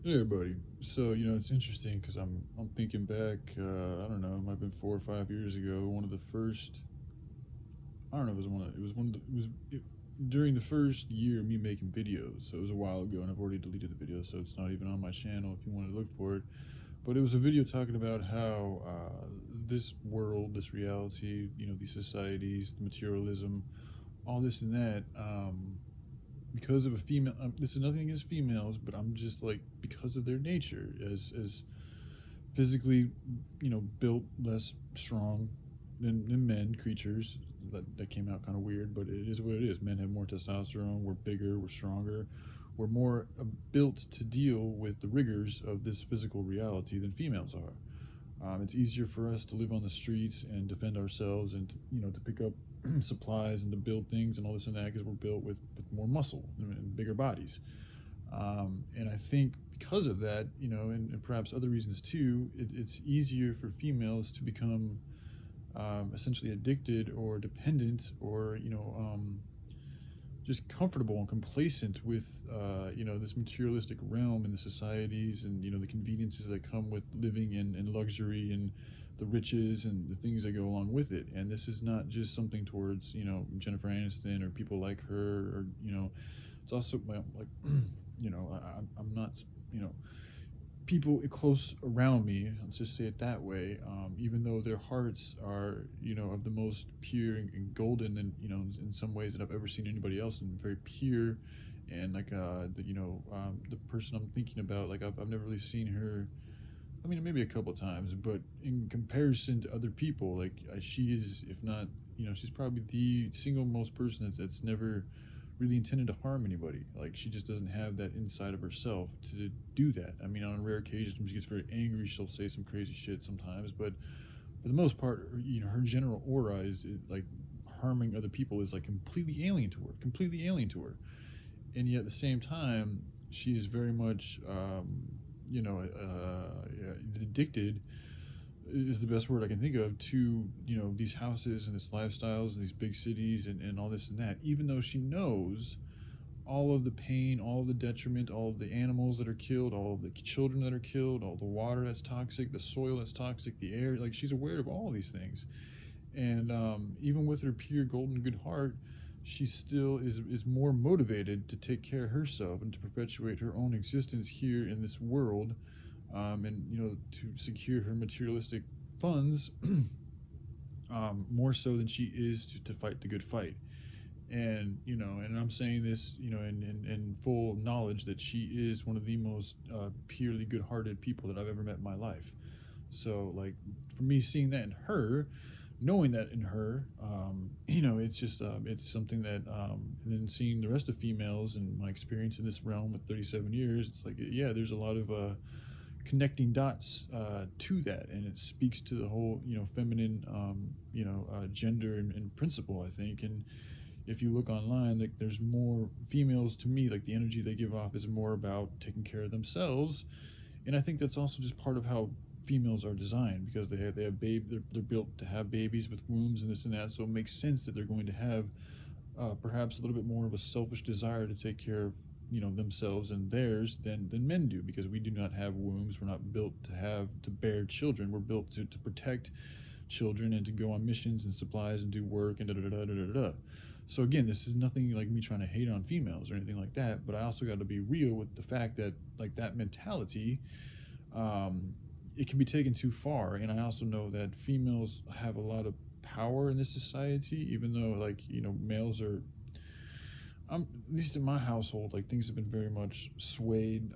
Hey everybody. So it's interesting because I'm thinking back. I don't know. It might have been 4 or 5 years ago. One of the first. I don't know. It was one. Of, it was one. Of the, it was it, during the first year of me making videos. So it was a while ago, and I've already deleted the video, so it's not even on my channel if you want to look for it. But it was a video talking about how this world, this reality, these societies, the materialism, all this and that. Because of a female, this is nothing against females, but I'm just like because of their nature as physically, built less strong than men creatures. That came out kind of weird, but it is what it is. Men have more testosterone. We're bigger. We're stronger. We're more built to deal with the rigors of this physical reality than females are. It's easier for us to live on the streets and defend ourselves, and to pick up supplies and to build things and all this and that because we're built with more muscle and bigger bodies. And I think because of that, and perhaps other reasons too, it's easier for females to become essentially addicted or dependent or just comfortable and complacent with this materialistic realm and the societies and the conveniences that come with living in luxury and the riches and the things that go along with it. And this is not just something towards Jennifer Aniston or people like her, or it's also like I'm not people close around me, let's just say it that way, even though their hearts are of the most pure and golden, and in some ways that I've ever seen anybody else, and very pure. And like the person I'm thinking about, like I've never really seen her. I mean, maybe a couple times, but in comparison to other people, like she is, if not, she's probably the single most person that's never really intended to harm anybody. Like she just doesn't have that inside of herself to do that. I mean, on rare occasions when she gets very angry, she'll say some crazy shit sometimes, but for the most part, her general aura is like harming other people is like completely alien to her, completely alien to her. And yet at the same time, she is very much, addicted is the best word I can think of to these houses and these lifestyles and these big cities and all this and that. Even though she knows all of the pain, all of the detriment, all of the animals that are killed, all of the children that are killed, all the water that's toxic, the soil that's toxic, the air. Like she's aware of all these things, and even with her pure golden good heart, she still is more motivated to take care of herself and to perpetuate her own existence here in this world, and to secure her materialistic funds, more so than she is to fight the good fight. And and I'm saying this in full knowledge that she is one of the most purely good-hearted people that I've ever met in my life. So like for me, seeing that in her, knowing that in her, it's just it's something that, and then seeing the rest of females and my experience in this realm with 37 years, it's like, yeah, there's a lot of connecting dots to that, and it speaks to the whole feminine gender and principle, I think. And if you look online, like there's more females, to me, like the energy they give off is more about taking care of themselves. And I think that's also just part of how females are designed, because they have they're built to have babies with wombs and this and that, so it makes sense that they're going to have perhaps a little bit more of a selfish desire to take care of themselves and theirs than men do, because we do not have wombs. We're not built to bear children. We're built to protect children and to go on missions and supplies and do work and da da da da da da. So again, this is nothing like me trying to hate on females or anything like that, but I also got to be real with the fact that like that mentality, um, it can be taken too far. And I also know that females have a lot of power in this society, even though like males are, at least in my household, like things have been very much swayed,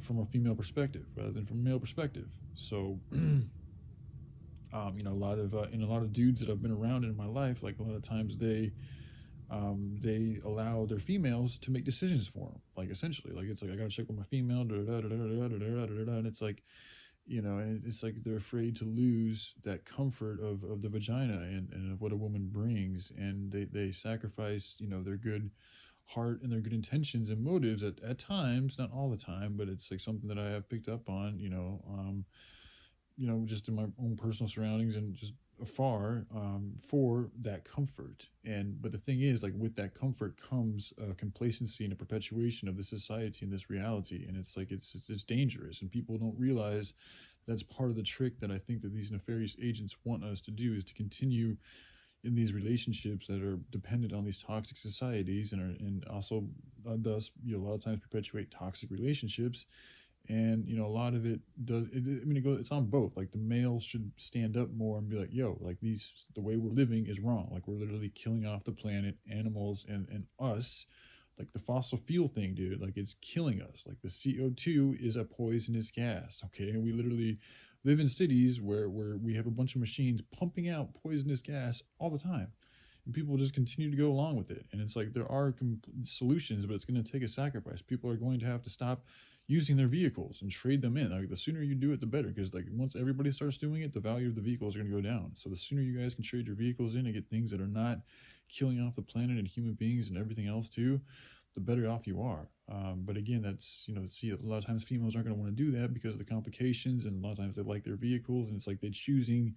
from a female perspective rather than from a male perspective. So a lot of and a lot of dudes that I've been around in my life, like a lot of times they allow their females to make decisions for them. Like essentially, like it's like I gotta check with my female, and it's like and it's like they're afraid to lose that comfort of the vagina and of what a woman brings, and they sacrifice their good heart and their good intentions and motives at times, not all the time, but it's like something that I have picked up on, just in my own personal surroundings and just afar for that comfort. And but the thing is, like with that comfort comes a complacency and a perpetuation of this society and this reality, and it's like it's dangerous, and people don't realize that's part of the trick that I think that these nefarious agents want us to do, is to continue in these relationships that are dependent on these toxic societies, and also thus, you know, a lot of times perpetuate toxic relationships. And you know, a lot of it does I mean, it's on both. Like the males should stand up more and be like, yo, like these, the way we're living is wrong. Like we're literally killing off the planet, animals, and us. Like the fossil fuel thing, dude, like it's killing us. Like the CO2 is a poisonous gas, okay? And we literally live in cities where we have a bunch of machines pumping out poisonous gas all the time, and people just continue to go along with it. And it's like there are solutions, but it's going to take a sacrifice. People are going to have to stop using their vehicles and trade them in. Like the sooner you do it, the better, because like once everybody starts doing it, the value of the vehicles are going to go down. So the sooner you guys can trade your vehicles in and get things that are not killing off the planet and human beings and everything else too, the better off you are. But again, that's, you know, see, a lot of times females aren't going to want to do that because of the complications, and a lot of times they like their vehicles, and it's like they're choosing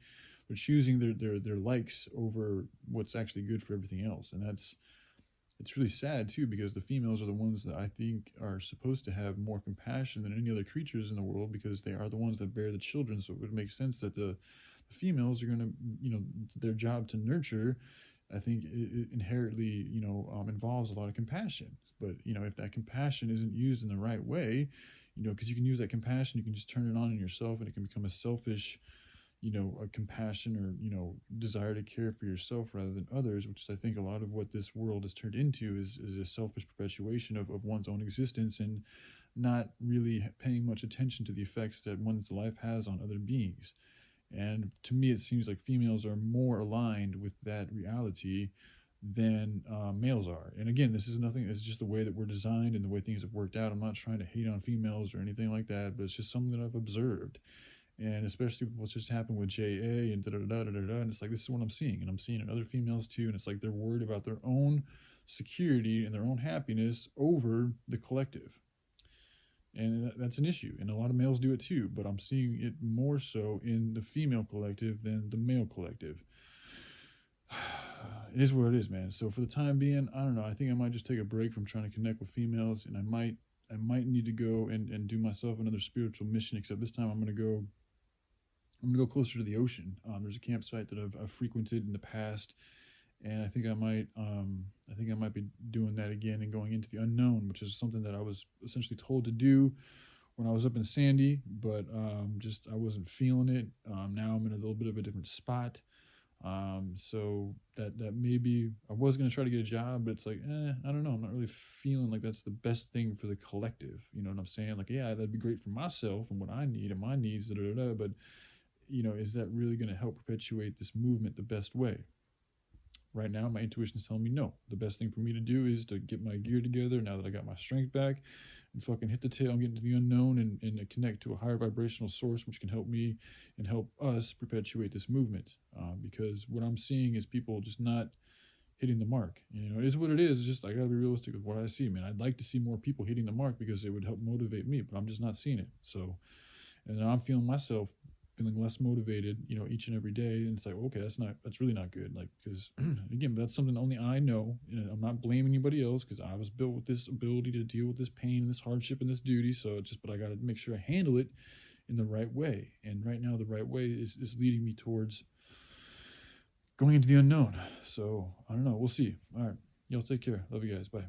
their likes over what's actually good for everything else. And it's really sad too, because the females are the ones that I think are supposed to have more compassion than any other creatures in the world, because they are the ones that bear the children. So it would make sense that the females are going to, you know, their job to nurture, I think it inherently, you know, involves a lot of compassion. But you know, if that compassion isn't used in the right way, you know, because you can use that compassion, you can just turn it on in yourself, and it can become a selfish, you know, a compassion, or, you know, desire to care for yourself rather than others, which is, I think, a lot of what this world has turned into, is a selfish perpetuation of one's own existence, and not really paying much attention to the effects that one's life has on other beings. And to me, it seems like females are more aligned with that reality than males are. And again, this is nothing, it's just the way that we're designed and the way things have worked out. I'm not trying to hate on females or anything like that, but it's just something that I've observed. And especially with what's just happened with JA and da da da da da da. And it's like, this is what I'm seeing. And I'm seeing it in other females too. And it's like they're worried about their own security and their own happiness over the collective. And that's an issue. And a lot of males do it too. But I'm seeing it more so in the female collective than the male collective. It is what it is, man. So for the time being, I don't know. I think I might just take a break from trying to connect with females, and I might need to go and do myself another spiritual mission. Except this time I'm gonna go closer to the ocean. There's a campsite that I've frequented in the past, and I think I might be doing that again and going into the unknown, which is something that I was essentially told to do when I was up in Sandy, but just I wasn't feeling it. Now I'm in a little bit of a different spot. So that maybe I was gonna try to get a job, but it's like, I don't know. I'm not really feeling like that's the best thing for the collective. You know what I'm saying? Like, yeah, that'd be great for myself and what I need and my needs, da da da. But you know, is that really going to help perpetuate this movement the best way? Right now, my intuition is telling me no. The best thing for me to do is to get my gear together now that I got my strength back, and fucking hit the tail and get into the unknown, and connect to a higher vibrational source, which can help me and help us perpetuate this movement. Because what I'm seeing is people just not hitting the mark. You know, it is what it is. It's just, I gotta be realistic with what I see, man. I'd like to see more people hitting the mark because it would help motivate me, but I'm just not seeing it. So, and I'm feeling myself feeling less motivated, you know, each and every day. And it's like, okay, that's really not good. Like, because again, that's something only I know. And I'm not blaming anybody else, because I was built with this ability to deal with this pain and this hardship and this duty. So it's just, but I got to make sure I handle it in the right way. And right now, the right way is leading me towards going into the unknown. So I don't know. We'll see. All right. Y'all take care. Love you guys. Bye.